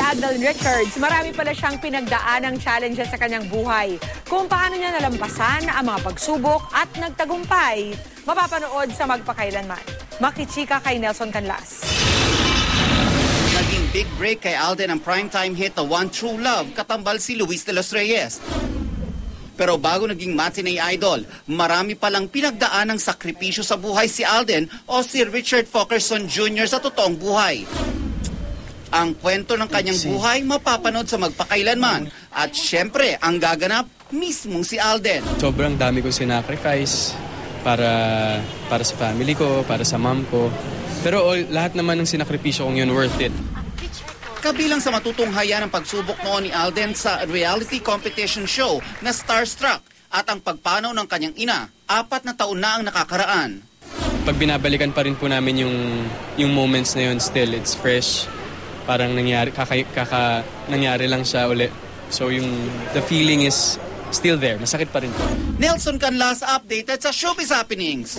Alden Richards, marami pala siyang pinagdaanang challenges sa kanyang buhay. Kung paano niya nalampasan ang mga pagsubok at nagtagumpay, mapapanood sa Magpakailanman. Makichika kay Nelson Canlas. Naging big break kay Alden ang primetime hit na One True Love, katambal si Luis de los Reyes. Pero bago naging matinee idol, marami palang pinagdaan ng sakripisyo sa buhay si Alden o si Richard Fockerson Jr. sa totoong buhay. Ang kwento ng kanyang buhay mapapanood sa Magpakailanman. At syempre, ang gaganap, mismong si Alden. Sobrang dami kong sinacrifice para sa family ko, para sa mom ko. Pero lahat naman ng sinakripisyo kong yun worth it. Kabilang sa matutunghayan ang pagsubok noon ni Alden sa reality competition show na Starstruck at ang pagpanaw ng kanyang ina, 4 na taon na ang nakakaraan. Pag binabalikan pa rin po namin yung moments na yun, still it's fresh. Parang nangyari lang siya ulit. So the feeling is still there. Masakit pa rin po. Nelson Canlas updated sa Showbiz Happenings.